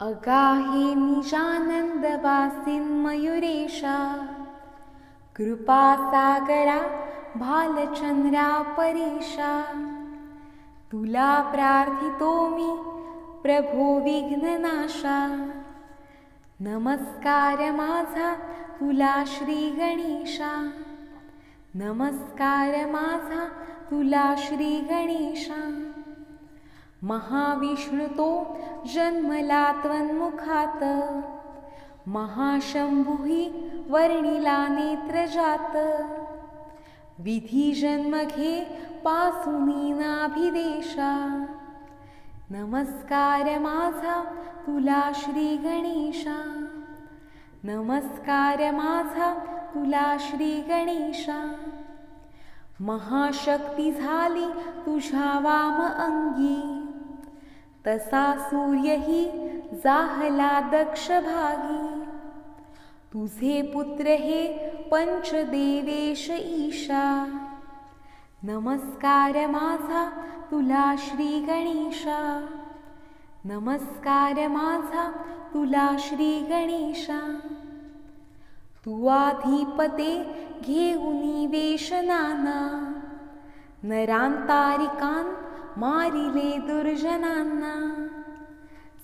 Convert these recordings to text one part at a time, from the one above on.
अगाहे निजानंदवासीन मयुरेशा, कृपासागरा भालचंद्रा परेशा. तुला प्रार्थितो मी प्रभो विघ्ननाशा. नमस्कार माझा तुला श्री गणेशा. नमस्कार माझा तुला श्री गणेशा. महाविष्णु तो जन्मला त्वन्मुखात, महाशंभुही वर्णिला नेत्रजात. विधी जन्म घे पासूनी नाभिदेशा. नमस्कार माझा तुला श्री गणेशा. नमस्कार माझा तुला श्री गणेशा. महाशक्ती झाली तुझ्या वाम अंगी, तसा सूर्यही जाहला दक्ष भागी. तुझे पुत्र हे पंचदेवेश ईशा. नमस्कार माझा तुला श्री गणेशा. नमस्कार माझा तुला श्री गणेशा. तू आधिपते घेऊनी वेश नाना, नरांतारिकां मारिले दुर्जनांना.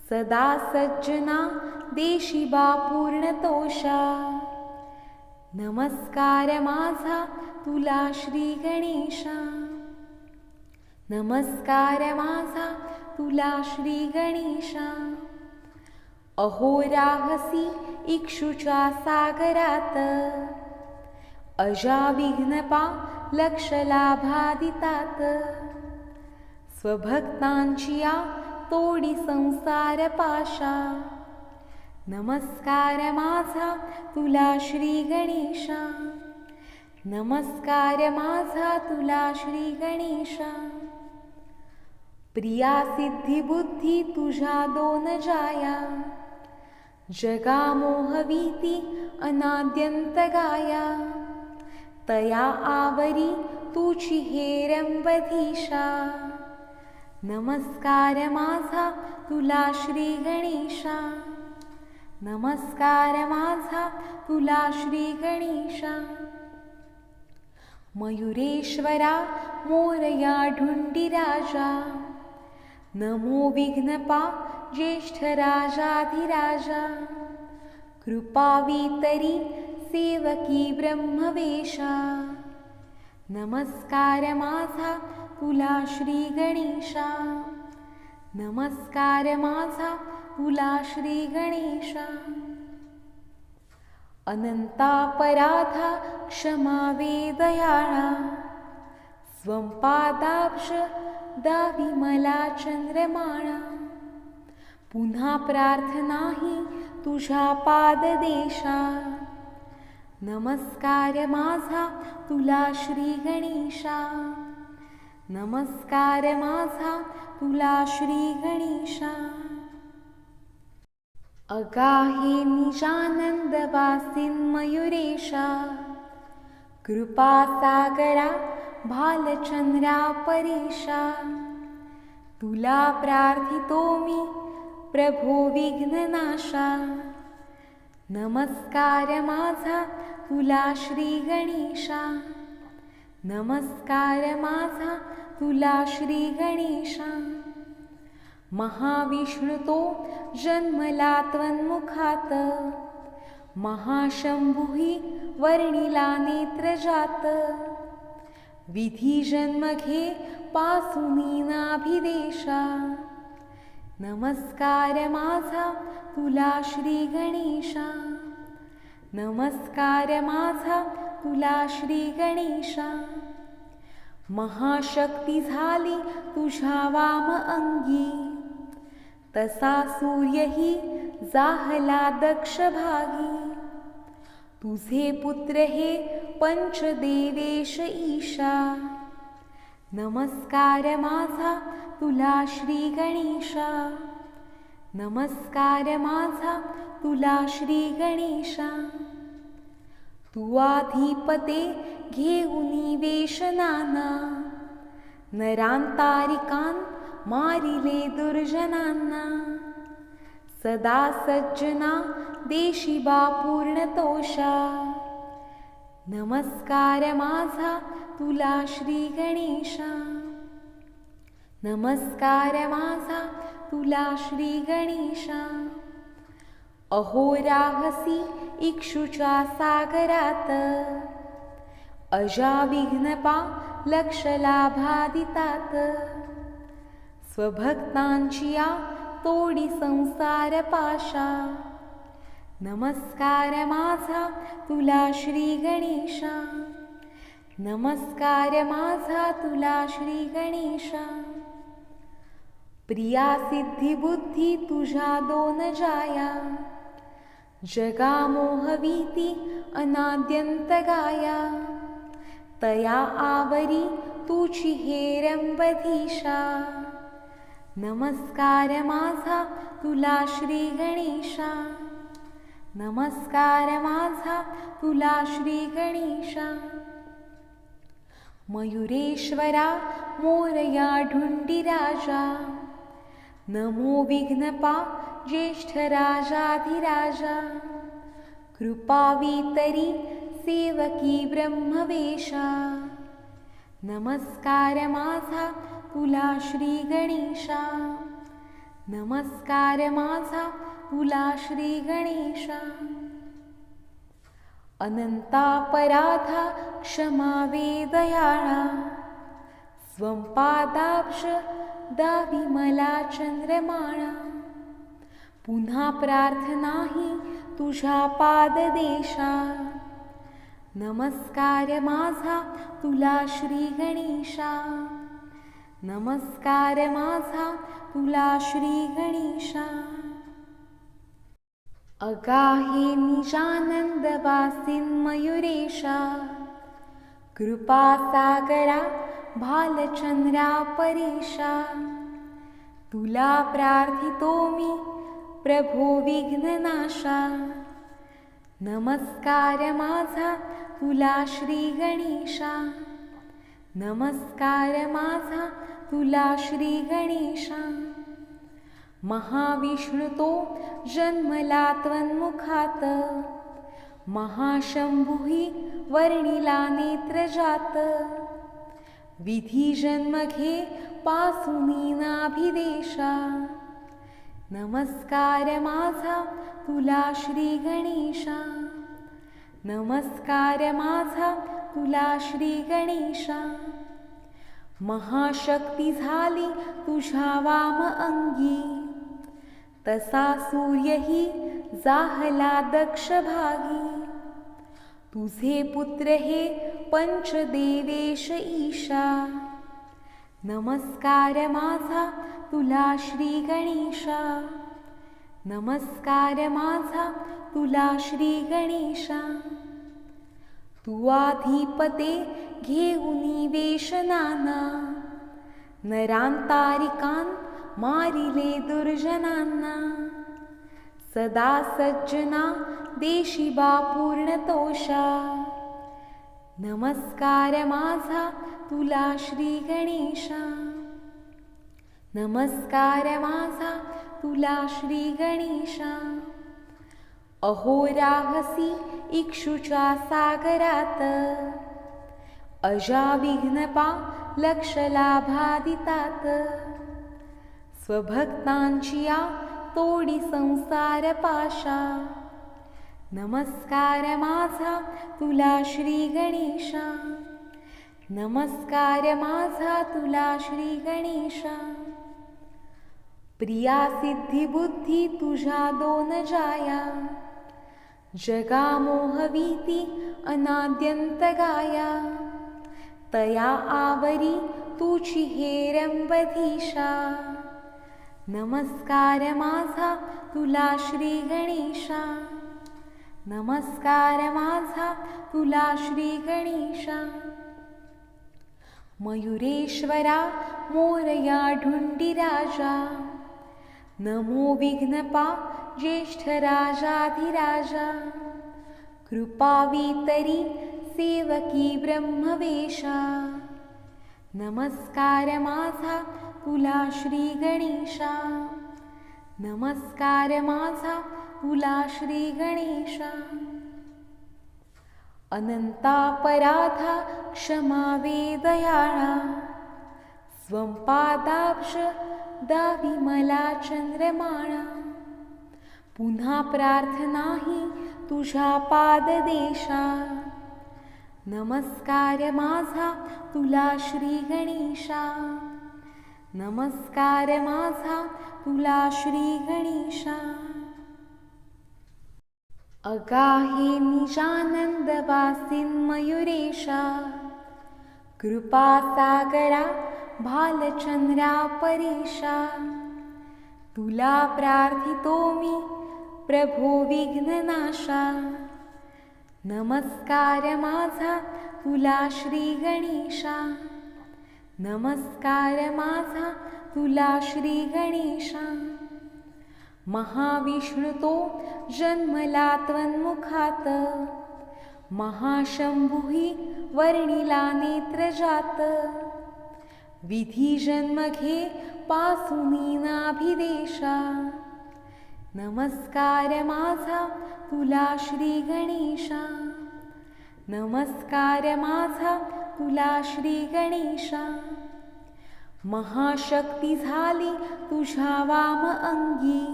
सदा सज्जना देशी बा पूर्णतोषा. नमस्कार माझा तुला श्री गणेशा. नमस्कार माझा तुला श्री गणेशा. अहो राहसी इक्षुच्या सागरात, अजाविघ्नपा लक्ष लाभादितात. स्वभक्तांची या तोडी संसार पाशा. नमस्कार माझा तुला श्री गणेशा. नमस्कार माझा तुला श्री गणेशा. प्रिया सिद्धी बुद्धी तुझ्या दोन जाया, जगा मोहवीती अनाद्यंत गाया. तया आवरी तुझी हेरंबधीशा. नमस्कार माझा तुला श्री गणेशा. नमस्कार माझा तुला श्री गणेशा. मयुरेश्वरा मोरया ढुंडीराजा, नमो विघ्नपा ज्येष्ठ राजाधिराजा. कृपावितरी सेवकी ब्रह्मवेशा. नमस्कार माझा तुला श्री गणेशा. नमस्कार माझा तुला श्री गणेशा. अनंतापराधा क्षमा वेदयाळा, स्वं पादाब्ज दावी मला चंद्रमाळा. पुन्हा प्रार्थना ही तुझ्या पाददेशा. नमस्कार माझा तुला श्री गणेशा. नमस्कार माझा तुला श्री गणेशा. अगाहे निजानंदवासीन मयुरेशा, कृपासागरा भालचंद्रा परेशा. तुला प्रार्थितो मी प्रभो विघ्ननाशा. नमस्कार माझा तुला श्री गणेशा. नमस्कार माझा तुला श्री गणेशा. महाविष्णु तो जन्मला त्वन्मुखात, महाशंभुही वर्णिला नेत्रजात. विधी जन्म घे पासूनी नाभिदेशा. नमस्कार माझा तुला श्री गणेशा. नमस्कार माझा तुला श्री गणेशा. महाशक्ती झाली तुझ्या वाम अंगी, तसा सूर्यही जाहला दक्ष भागी. तुझे पुत्र हे पंचदेवेश ईशा. नमस्कार माझा तुला श्री गणेशा. नमस्कार माझा तुला श्री गणेशा. तू आधिपते घेऊनी वेश नाना, नरांतारिकां मारिले दुर्जनांना. सदा सज्जना देशिबा पूर्णतोषा. नमस्कार माझा तुला श्री गणेशा. नमस्कार माझा तुला श्री गणेशा. अहो राहसी इक्षुच्या सागरात, अजाविघ्नपा लक्ष लाभादितात. स्वभक्तांची या तोडी संसार पाशा. नमस्कार माझा तुला श्री गणेशा. नमस्कार माझा तुला श्री गणेशा. प्रिया सिद्धी बुद्धी तुझ्या दोन जाया, जगा मोहवीती अनाद्यंत गाया. तया आवरी तुझी हेरंबधीशा. नमस्कार माझा तुला श्री गणेशा. नमस्कार माझा तुला श्री गणेशा. मयुरेश्वरा मोरया ढुंडीराजा, नमो विघ्नपा ज्येष्ठ राजाधिराजा. कृपावितरी सेवकी ब्रह्मवेशा. नमस्कार माझा तुला श्री गणेशा. नमस्कार माझा तुला श्री गणेशा. अनंतापराधा क्षमा वेदयाळा, स्वं पादाब्ज दावी मला चंद्रमाळा. पुन्हा प्रार्थना ही तुझ्या पाददेशा. नमस्कार माझा तुला श्री गणेशा. नमस्कार माझा तुला श्री गणेशा. अगाहे निजानंद वासिन मयुरेशा, कृपासागरा भालचंद्रा परेशा. तुला प्रार्थितो मी प्रभो विघ्ननाशा. नमस्कार माझा तुला श्री गणेशा. नमस्कार माझा तुला श्री गणेशा. महाविष्णु तो जन्मला त्वन्मुखात, महाशंभुही वर्णिला नेत्रजात. विधी जन्म घे पासुनी नाभिदेशा. नमस्कार माझा तुला श्री गणेशा. नमस्कार माझा तुला श्री गणेशा. महाशक्ती झाली तुझ्या वाम अंगी, तसा सूर्यही जाहला दक्ष भागी. तुझे पुत्र हे पंचदेवेश ईशा. नमस्कार माझा तुला श्री गणेशा. नमस्कार माझा तुला श्री गणेशा. तू आधिपते घेऊनी वेश नाना, नरांतारिकां मारिले दुर्जनांना. सदा सज्जना देशिबा पूर्णतोषा. नमस्कार माझा तुला श्री गणेशा. नमस्कार माझा तुला श्री गणेशा. अहो राहसी इक्षुच्या सागरात, अजाविघ्नपा लक्ष लाभादितात. स्वभक्तांची या तोडी संसार पाशा. नमस्कार माझा तुला श्री गणेशा. नमस्कार माझा तुला श्री गणेशा. प्रिया सिद्धी बुद्धी तुझ्या दोन जाया, जगा मोहवीती अनाद्यंत गाया. तया आवरी तुझी हेरंबधीशा. नमस्कार माझा तुला श्री गणेशा. नमस्कार माझा तुला श्री गणेशा. मयुरेश्वरा मोरया ढुंडीराजा, नमो विघ्नपा ज्येष्ठ राजाधिराजा. कृपावितरी सेवकी ब्रह्मवेशा. नमस्कार माझा तुला श्री गणेशा. नमस्कार माझा तुला श्री गणेशा. अनंतापराधा क्षमावे दयाळा, स्वंपादाब्ज दावी मला चंद्रमाळा. पुन्हा प्रार्थनाही तुझ्या पाददेशा, नमस्कार माझा तुला श्री गणेशा. नमस्कार माझा तुला श्री गणेशा. अगाहे निजानंद वासिन मयुरेशा, कृपासागरा भालचंद्रा परेशा. तुला प्रार्थितो मी प्रभो विघ्ननाशा, नमस्कार माझा तुला श्री गणेशा. नमस्कार माझा तुला श्री गणेशा. महाविष्णु तो जन्मला त्वन्मुखात, महाशंभुही वर्णिला नेत्रजात. विधी जन्म घे पासुनी नाभिदेशा, नमस्कार माझा तुला श्री गणेशा. नमस्कार माझा तुला श्री गणेशा. महाशक्ती झाली तुझ्या वाम अंगी,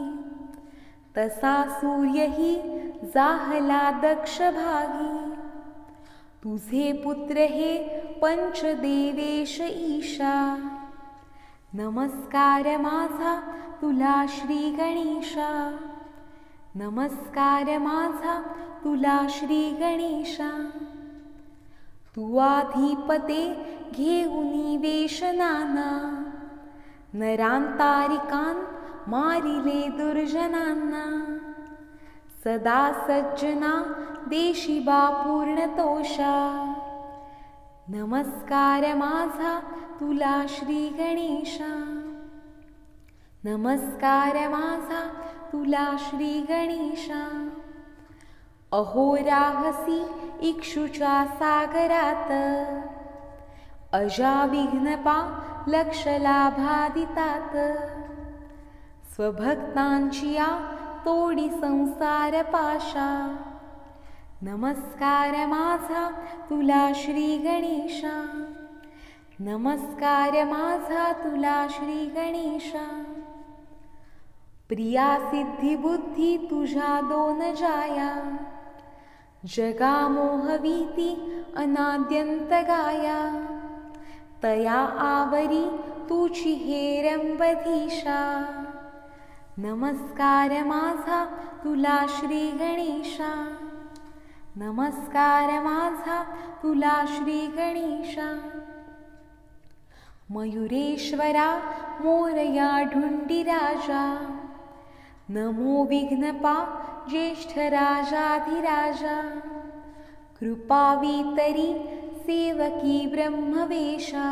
तसा सूर्यही जाहला दक्ष भागी. तुझे पुत्र हे पंचदेवेश ईशा, नमस्कार माझा तुला श्री गणेशा. नमस्कार माझा तुला श्री गणेशा. तू आधिपते घेऊनी वेश नाना, नरांतारिकां मारिले दुर्जनांना. सदा सज्जना देशी बा पूर्णतोषा, नमस्कार माझा तुला श्री गणेशा. नमस्कार माझा तुला श्री गणेशा. अहोराहसी इक्षुच्या सागरात, अजाविघ्नपा लक्ष लाभादितात. स्वभक्तांची या तोडी संसार पाशा, नमस्कार माझा तुला श्री गणेशा. नमस्कार माझा तुला श्री गणेशा. प्रिया सिद्धी बुद्धी तुझ्या दोन जाया, जगा मोहवीती अनाद्यंत गाया. तया आवरी तुझी हेरंबधीशा, नमस्कार माझा तुला श्री गणेशा. नमस्कार माझा तुला श्री गणेशा. मयुरेश्वरा मोरया ढुंडीराजा, नमो विघ्नपा ज्येष्ठ राजाधिराजा. कृपावितरी सेवकी ब्रह्मवेशा,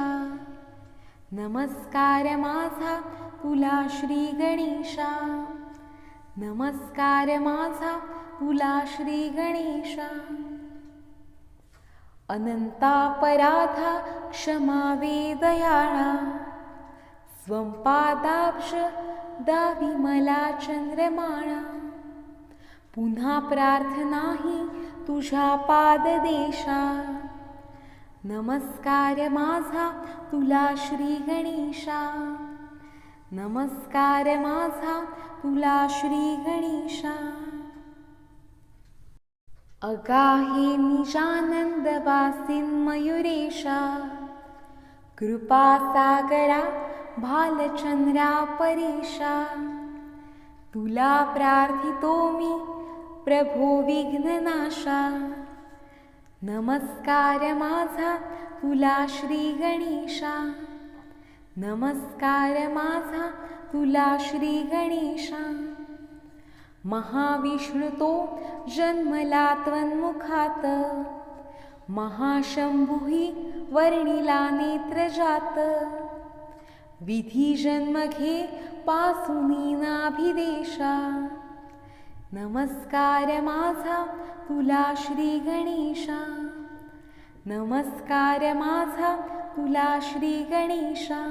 नमस्कार माझा तुला श्री गणेशा. नमस्कार माझा तुला श्री गणेशा. अनंतापराधा क्षमावे दयाळा, स्वंपादाब्ज दावी मला चंद्रमाळा. पुन्हा प्रार्थनाही तुझ्या पाददेशा, नमस्कार माझा तुला श्री गणेशा. नमस्कार माझा तुला श्री गणेशा. अगाहे निजानंद वासिन मयुरेशा, कृपासागरा भालचंद्रा परेशा. तुला प्रार्थितो मी प्रभो विघ्ननाशा, नमस्कार माझा तुला श्री गणेशा. नमस्कार माझा तुला श्री गणेशा. महाविष्णु तो जन्मला त्वन्मुखात, महाशंभुही वर्णिला नेत्रजात. विधी जन्म घे पासुनी नाभिदेशा, नमस्कार माझा तुला श्री गणेशा. नमस्कार माझा तुला श्री गणेशा.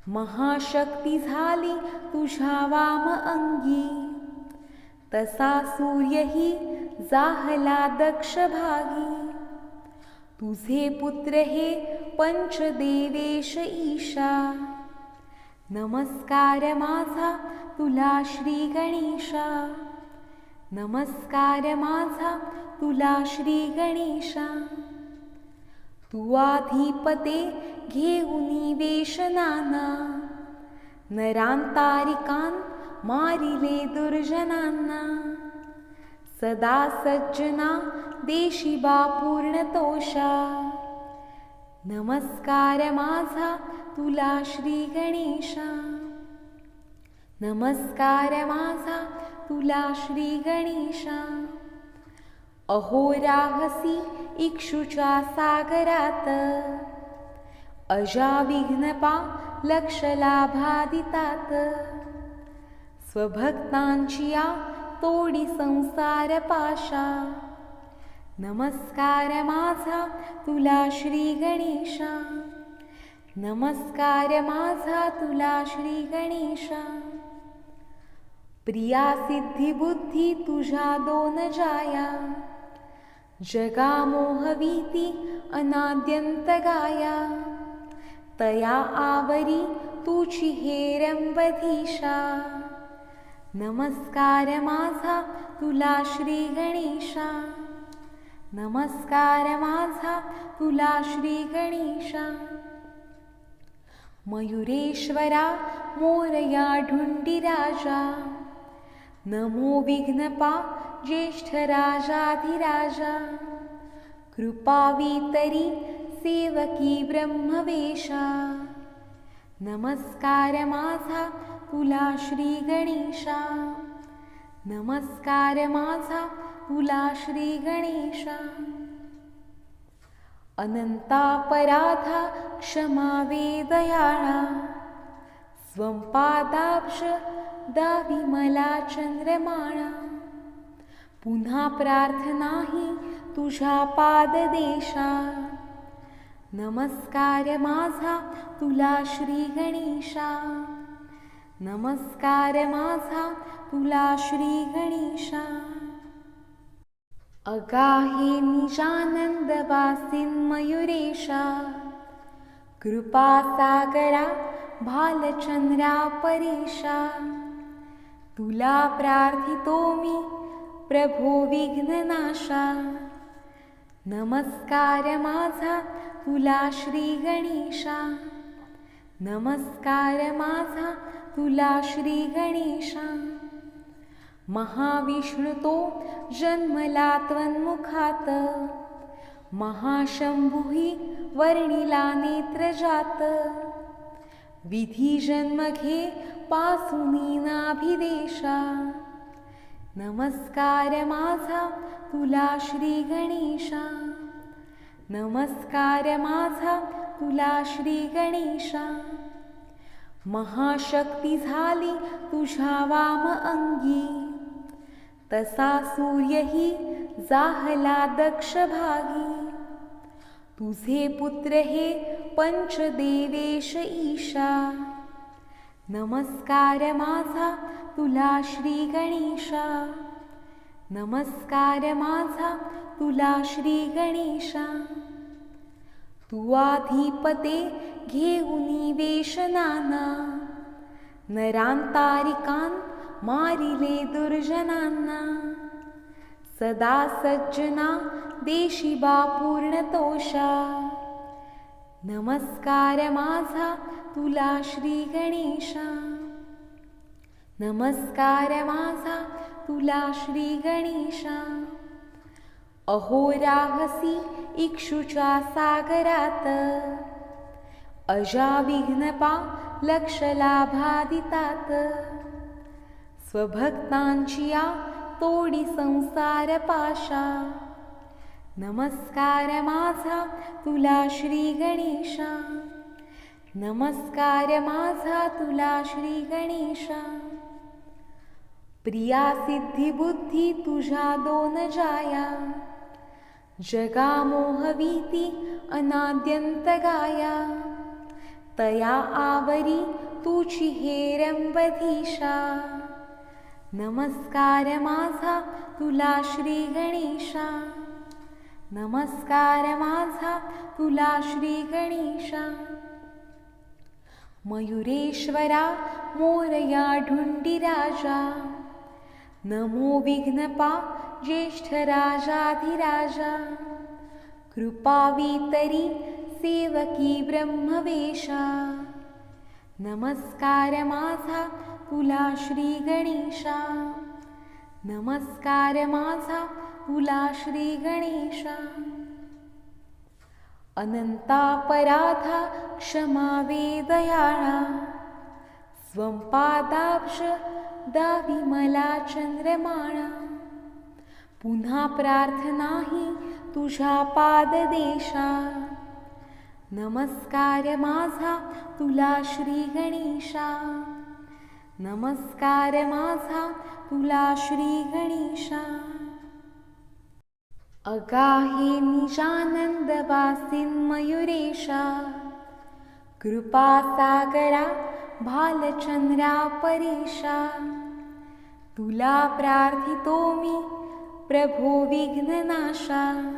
महाशक्ती झाली तुझ्या वाम अंगी, तसा सूर्यही जाहला दक्ष भागी. तुझे पुत्र हे पंचदेवेश ईशा, नमस्कार माझा तुला श्री गणेशा. नमस्कार माझा तुला श्री गणेशा. तू आधिपते घेऊनी वेश नाना, नरांतारिकां मारिले दुर्जनांना. सदा सज्जना देशी बा पूर्णतोषा, नमस्कार माझा तुला श्री गणेशा. नमस्कार माझा तुला श्री गणेशा. अहो राहसी इक्षुच्या सागरात, अजाविघ्नपा लक्ष लाभादितात. स्वभक्तांची या तोडी संसार पाशा, नमस्कार माझा तुला श्री गणेशा. नमस्कार माझा तुला श्री गणेशा. प्रिया सिद्धी बुद्धी तुझ्या दोन जाया, जगा मोहवीती अनाद्यंत गाया. तया आवरी तुझी हेरंबधीशा, नमस्कार माझा तुला श्री गणेशा. नमस्कार माझा तुला श्री गणेशा. मयुरेश्वरा मोरया ढुंडीराजा, नमो विघ्नपा ज्येष्ठ राजाधिराजा. कृपावितरी सेवकी ब्रह्मवेशा, नमस्कार माझा तुला श्री गणेशा. नमस्कार माझा तुला श्री गणेशा. अनंतापराधा क्षमा वेदयाळा, स्वं पादाब्ज दावी मला चंद्रमाळा. पुन्हा प्रार्थना ही तुझ्या पाददेशा, नमस्कार माझा तुला श्री गणेशा. नमस्कार माझा तुला श्री गणेशा. अगाहे निजानंद वासिन मयुरेशा, कृपासागरा भालचंद्रा परेशा. तुला प्रार्थितो मी प्रभो विघ्ननाशा, नमस्कार माझा तुला श्री गणेशा. नमस्कार माझा तुला श्री गणेशा. महाविष्णुतो जन्मला त्वन्मुखात, महाशंभुही वर्णिला नेत्रजात. विधी जन्म घे पासुनी नाभिदेशा, नमस्कार माझा तुला श्री गणेशा. नमस्कार माझा तुला श्री गणेशा. महाशक्ती झाली तुझ्या वाम अंगी, तसा सूर्यही जाहला दक्ष भागी. तुझे पुत्र हे पंचदेवेश ईशा, नमस्कार माझा तुला श्री गणेशा. नमस्कार माझा तुला श्री गणेशा. तू आधिपते घेऊनी वेश नाना, नरांतारिकां मारिले दुर्जनांना. सदा सज्जना देशी बा पूर्णतोषा, नमस्कार माझा तुला श्री गणेशा. नमस्कार माझा तुला श्री गणेशा. अहो राहसी इक्षुच्या सागरात, अजाविघ्नपा लक्ष लाभादितात. स्वभक्तांची या तोडी संसार पाशा, नमस्कार माझा तुला श्री गणेशा. नमस्कार माझा तुला श्री गणेशा. प्रिया सिद्धी बुद्धी तुझ्या दोन जाया, जगा मोहवीती अनाद्यंत गाया. तया आवरी तुझी हेरंबधीशा. नमस्कार माझा तुला श्री गणेशा. नमस्कार माझा तुला श्री गणेशा. मयुरेश्वरा मोरया ढुंडीराजा. नमो विघ्नपा ज्येष्ठ राजाधिराजा. कृपावितरी सेवकी ब्रह्मवेशा. नमस्कार माझा तुला श्री गणेशा. नमस्कार माझा तुला श्री गणेशा. अनंतापराधा क्षमा वेदयाळा. स्वं पादाब्ज दावी मला चंद्रमाळा. पुन्हा प्रार्थना ही तुझ्या पाददेशा. नमस्कार माझा तुला श्री गणेशा. नमस्कार माझा तुला श्री गणेशा. अगाहे निजानंद वासिन मयुरेशा. कृपासागरा भालचंद्रा परेशा. तुला प्रार्थितो मी प्रभो विघ्ननाशा.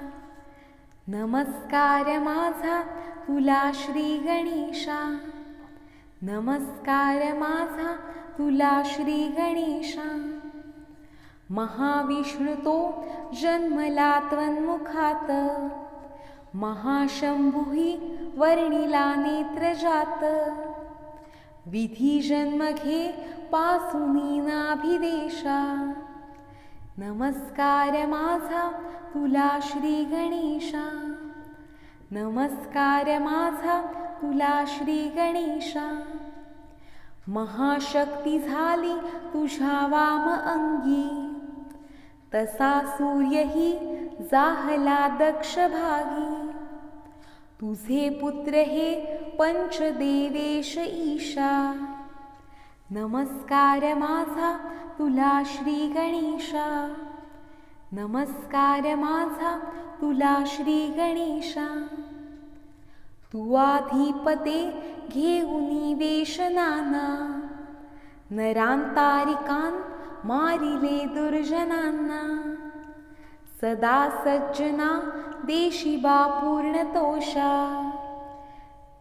नमस्कार माझा तुला श्री गणेशा. नमस्कार माझा तुला श्री गणेशा. महाविष्णुतो जन्मला त्वन्मुखात. महाशंभुही वर्णिला नेत्रजात. विधी जन्म घे पासुनी नाभिदेशा. नमस्कार माझा तुला श्री गणेशा. नमस्कार माझा तुला श्री गणेशा. महाशक्ती झाली तुझ्या वाम अंगी. तसा सूर्यही जाहला दक्ष भागी. तुझे पुत्र हे पंचदेवेश ईशा. नमस्कार माझा तुला श्री गणेशा. नमस्कार माझा तुला श्री गणेशा. तू आधिपते घेऊनी वेश नाना. नरांतारिकां मारिले दुर्जनांना. सदा सज्जना देशी बा पूर्णतोषा.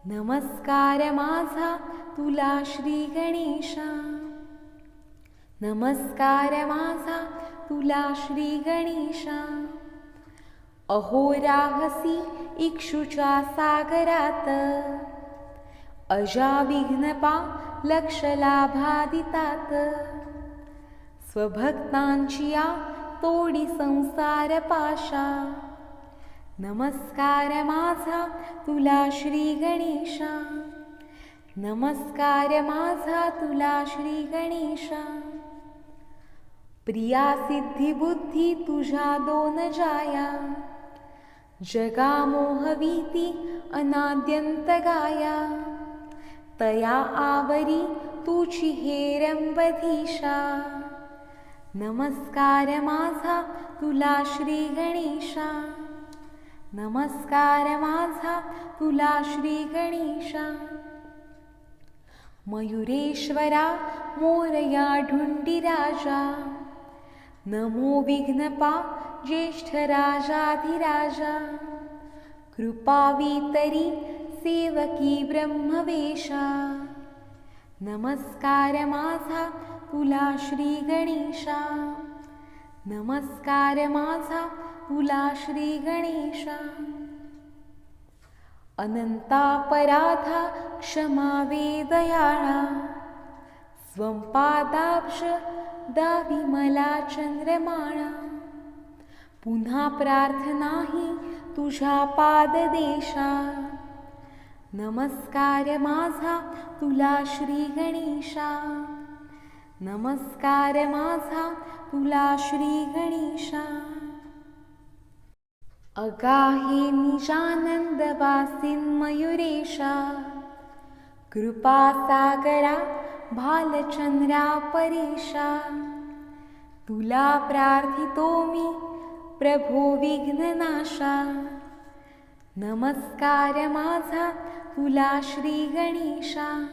नमस्कार माझा तुला श्री गणेशा. नमस्कार माझा तुला श्री गणेशा. अहो राहसी इक्षुच्या सागरात. अजाविघ्नपा लक्ष लाभादितात. स्वभक्तांची या तोडी संसार पाशा. नमस्कार माझा तुला श्री गणेशा. नमस्कार माझा तुला श्री गणेशा. प्रिया सिद्धी बुद्धी तुझ्या दोन जाया. जगा मोहवीती अनाद्यंत गाया. तया आवरी तुझी हेरंबधीशा. नमस्कार माझा तुला श्री गणेशा. नमस्कार माझा तुला श्री गणेशा. मयुरेश्वरा मोरया ढुंडीराजा. नमो विघ्नपा ज्येष्ठ राजाधिराजा. कृपावितरी सेवकी ब्रह्मवेशा. नमस्कार माझा तुला श्री गणेशा. नमस्कार माझा तुला श्री गणेशा. अनंतापराधा क्षमा वेदयाळा. स्वं पादाब्ज दावी मला चंद्रमाळा. पुन्हा प्रार्थना ही तुझ्या पाददेशा. नमस्कार माझा तुला श्री गणेशा. नमस्कार माझा तुला श्री गणेशा. अगाहे निजानंद वासिन मयुरेशा. कृपासागरा भालचंद्रा परेशा. तुला प्रार्थितो मी प्रभो विघ्ननाशा. नमस्कार माझा तुला श्री गणेशा.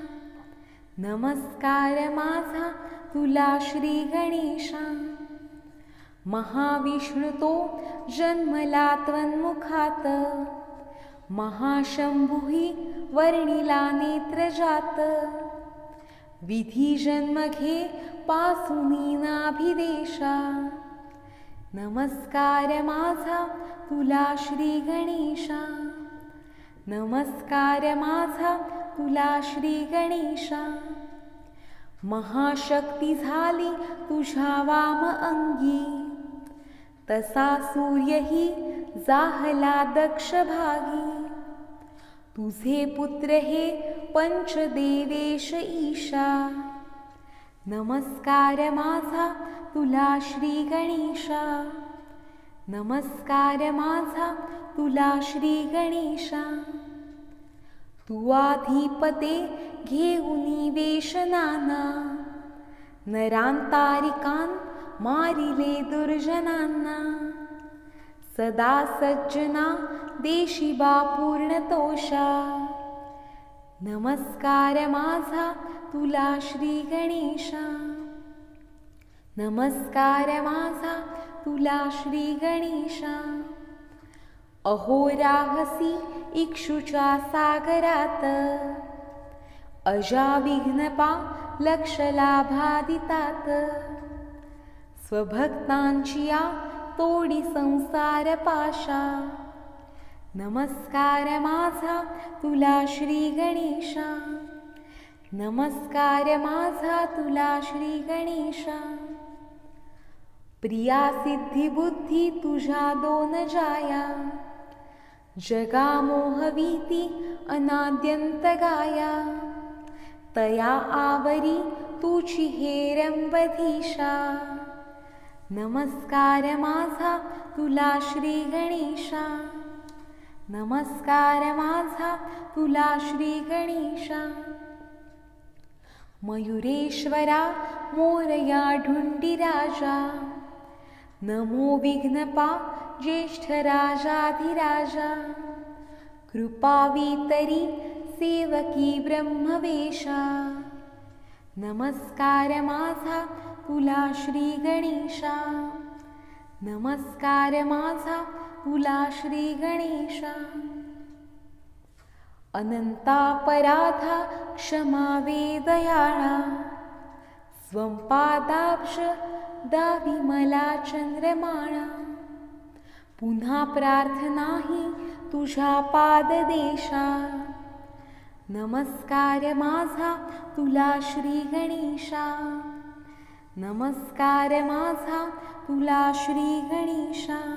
नमस्कार माझा तुला श्री गणेशा. महाविष्णु तो जन्मला त्वन्मुखात, महाशंभुही वर्णिला नेत्रजात. विधी जन्म घे पासुनी नाभिदेशा. नमस्कार माझा तुला श्री गणेशा. नमस्कार माझा तुला श्री गणेशा. महाशक्ती झाली तुझ्या वाम अंगी, तसा सूर्यही जाहला दक्ष भागी. तुझे पुत्र हे पंचदेवेश ईशा. नमस्कार माझा तुला श्री गणेशा. नमस्कार माझा तुला श्री गणेशा. तू आधिपते घेऊनी वेश नाना, नरांतारिकां मारिले दुर्जनांना. सदा सज्जना देशिबा पूर्णतोषा. नमस्कार माझा तुला श्री गणेशा. नमस्कार माझा तुला श्री गणेशा. अहो राहसी इक्षुच्या सागरात, अजाविघ्नपा लक्ष लाभादितात. स्वभक्तांची या तोडी संसार पाशा. नमस्कार माझा तुला श्री गणेशा. नमस्कार माझा तुला श्री गणेशा. प्रिया सिद्धी बुद्धी तुझ्या दोन जाया, जगा मोहवीती अनाद्यंत गाया. तया आवरी तुझी हेरंबधीशा. नमस्कार माझा तुला श्री गणेशा. नमस्कार माझा तुला श्री गणेशा. मयुरेश्वरा मोरया ढुंडीराजा, नमो विघ्नपा ज्येष्ठ राजाधिराजा. कृपावितरी सेवकी ब्रह्मवेशा. नमस्कार माझा तुला श्री गणेशा. नमस्कार माझा तुला श्री गणेशा. अनंतापराधा क्षमा वेदयाळा, स्वं पादाब्ज दावी मला चंद्रमाळा. पुन्हा प्रार्थना ही तुझ्या पाददेशा. नमस्कार माझा तुला श्री गणेशा. नमस्कार माझा तुला श्री गणेशा.